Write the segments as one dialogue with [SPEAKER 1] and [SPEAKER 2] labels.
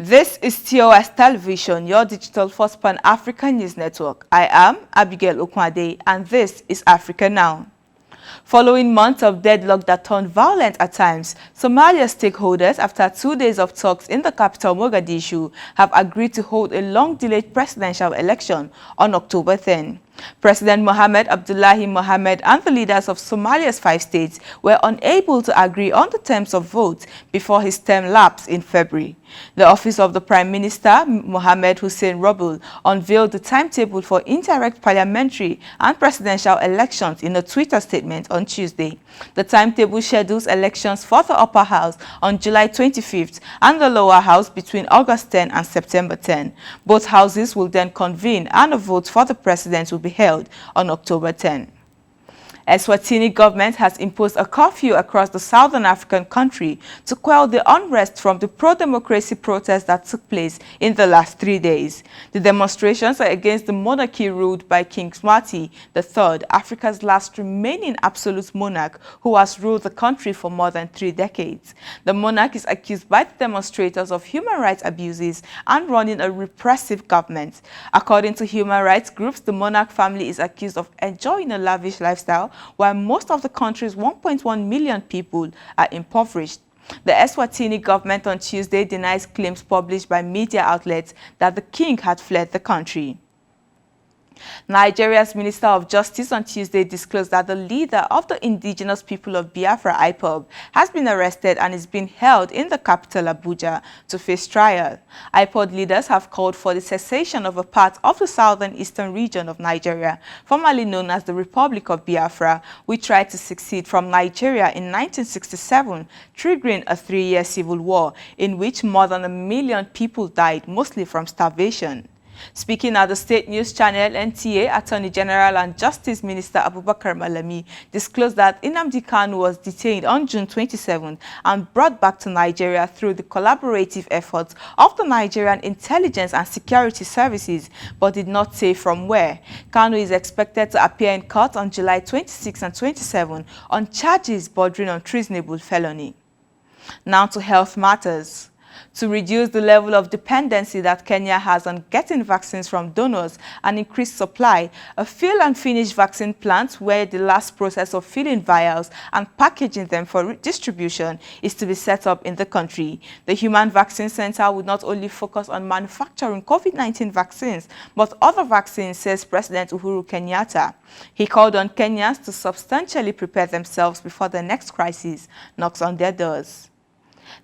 [SPEAKER 1] This is TOS Television, your digital first Pan-African news network. I am Abigail Okwade, and this is Africa Now. Following months of deadlock that turned violent at times, Somalia stakeholders, after 2 days of talks in the capital Mogadishu, have agreed to hold a long-delayed presidential election on October 10. President Mohamed Abdullahi Mohamed and the leaders of Somalia's 5 states were unable to agree on the terms of vote before his term lapsed in February. The office of the Prime Minister, Mohamed Hussein Roble, unveiled the timetable for indirect parliamentary and presidential elections in a Twitter statement on Tuesday. The timetable schedules elections for the upper house on July 25th and the lower house between August 10 and September 10. Both houses will then convene and a vote for the president will be held on October 10. Eswatini government has imposed a curfew across the southern African country to quell the unrest from the pro-democracy protests that took place in the last 3 days. The demonstrations are against the monarchy ruled by King Swati III, Africa's last remaining absolute monarch who has ruled the country for more than 3 decades. The monarch is accused by the demonstrators of human rights abuses and running a repressive government. According to human rights groups, the monarch family is accused of enjoying a lavish lifestyle, while most of the country's 1.1 million people are impoverished. The Eswatini government on Tuesday denies claims published by media outlets that the king had fled the country. Nigeria's Minister of Justice on Tuesday disclosed that the leader of the indigenous people of Biafra, IPOB, has been arrested and is being held in the capital Abuja to face trial. IPOB leaders have called for the cessation of a part of the southern eastern region of Nigeria, formerly known as the Republic of Biafra, which tried to secede from Nigeria in 1967, triggering a 3-year civil war in which more than 1 million people died, mostly from starvation. Speaking at the state news channel NTA, Attorney General and Justice Minister Abubakar Malami disclosed that Nnamdi Kanu was detained on June 27 and brought back to Nigeria through the collaborative efforts of the Nigerian intelligence and security services, but did not say from where. Kanu is expected to appear in court on July 26 and 27 on charges bordering on treasonable felony. Now to health matters. To reduce the level of dependency that Kenya has on getting vaccines from donors and increase supply, a fill and finish vaccine plant where the last process of filling vials and packaging them for distribution is to be set up in the country. The Human Vaccine Center would not only focus on manufacturing COVID-19 vaccines, but other vaccines, says President Uhuru Kenyatta. He called on Kenyans to substantially prepare themselves before the next crisis knocks on their doors.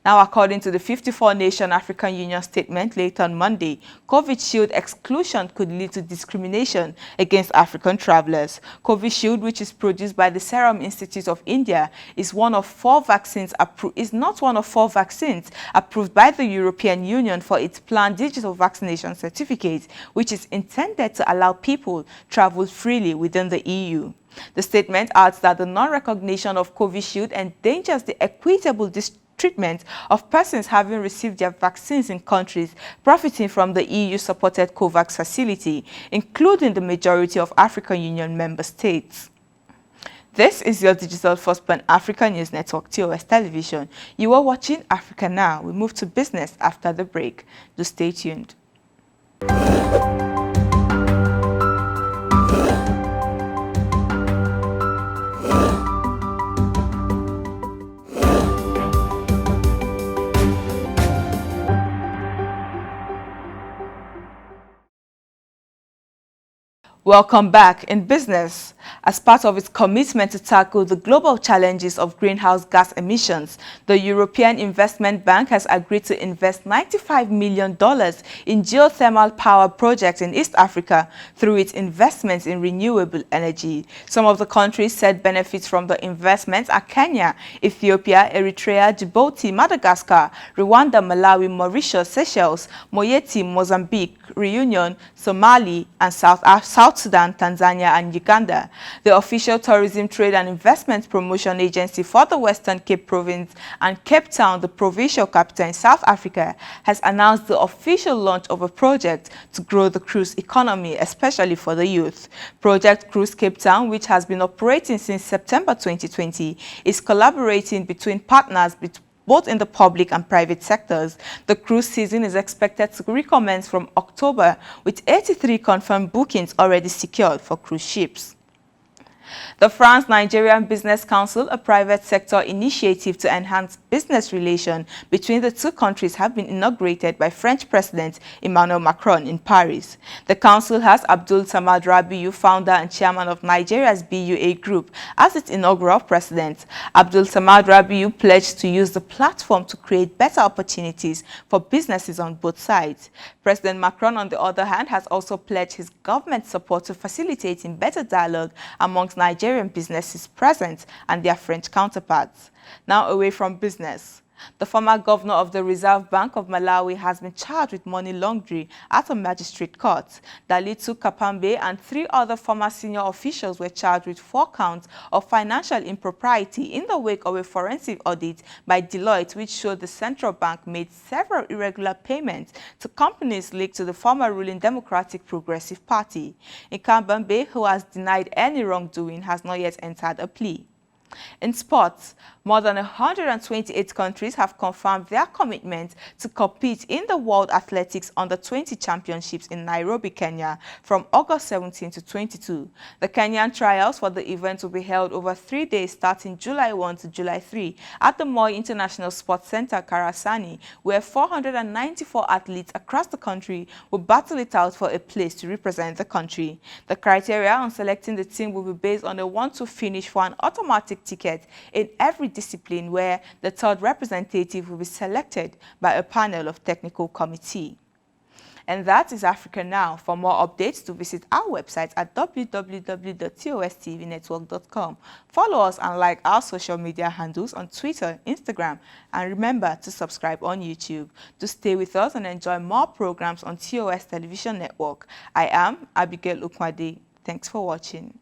[SPEAKER 1] Now, according to the 54-nation African Union statement late on Monday, COVID-Shield exclusion could lead to discrimination against African travelers. COVID-Shield, which is produced by the Serum Institute of India, is not one of 4 vaccines approved by the European Union for its planned digital vaccination certificate, which is intended to allow people travel freely within the EU. The statement adds that the non-recognition of COVID-Shield endangers the equitable treatment of persons having received their vaccines in countries profiting from the EU-supported COVAX facility, including the majority of African Union member states. This is your digital first Pan-African news network, TOS Television. You are watching Africa Now. We move to business after the break. Do stay tuned. Welcome back. In business, as part of its commitment to tackle the global challenges of greenhouse gas emissions, the European Investment Bank has agreed to invest $95 million in geothermal power projects in East Africa through its investments in renewable energy. Some of the countries said benefits from the investments are Kenya, Ethiopia, Eritrea, Djibouti, Madagascar, Rwanda, Malawi, Mauritius, Seychelles, Moyeti, Mozambique, Reunion, Somali, and South Sudan, Tanzania, and Uganda. The official Tourism, Trade and Investment Promotion Agency for the Western Cape Province and Cape Town, the provincial capital in South Africa, has announced the official launch of a project to grow the cruise economy, especially for the youth. Project Cruise Cape Town, which has been operating since September 2020, is collaborating between partners both in the public and private sectors. The cruise season is expected to recommence from October, with 83 confirmed bookings already secured for cruise ships. The France-Nigerian Business Council, a private sector initiative to enhance business relations between the two countries, have been inaugurated by French President Emmanuel Macron in Paris. The council has Abdul Samad Rabiu, founder and chairman of Nigeria's BUA Group, as its inaugural president. Abdul Samad Rabiu pledged to use the platform to create better opportunities for businesses on both sides. President Macron, on the other hand, has also pledged his government support to facilitating better dialogue amongst Nigerian businesses present and their French counterparts. Now away from business. The former governor of the Reserve Bank of Malawi has been charged with money laundering at a magistrate court. Dalitu Kapambe and 3 other former senior officials were charged with 4 counts of financial impropriety in the wake of a forensic audit by Deloitte, which showed the central bank made several irregular payments to companies linked to the former ruling Democratic Progressive Party. Kapambe, who has denied any wrongdoing, has not yet entered a plea. In sports, more than 128 countries have confirmed their commitment to compete in the World Athletics Under-20 Championships in Nairobi, Kenya from August 17 to 22. The Kenyan trials for the event will be held over 3 days starting July 1 to July 3 at the Moi International Sports Center, Karasani, where 494 athletes across the country will battle it out for a place to represent the country. The criteria on selecting the team will be based on a 1-2 finish for an automatic ticket in every discipline, where the third representative will be selected by a panel of technical committee. And that is Africa Now. For more updates, to visit our website at www.TOS TVNetwork.com. Follow us and like our social media handles on Twitter, Instagram, and remember to subscribe on YouTube. To stay with us and enjoy more programs on TOS Television Network. I am Abigail Ukwade. Thanks for watching.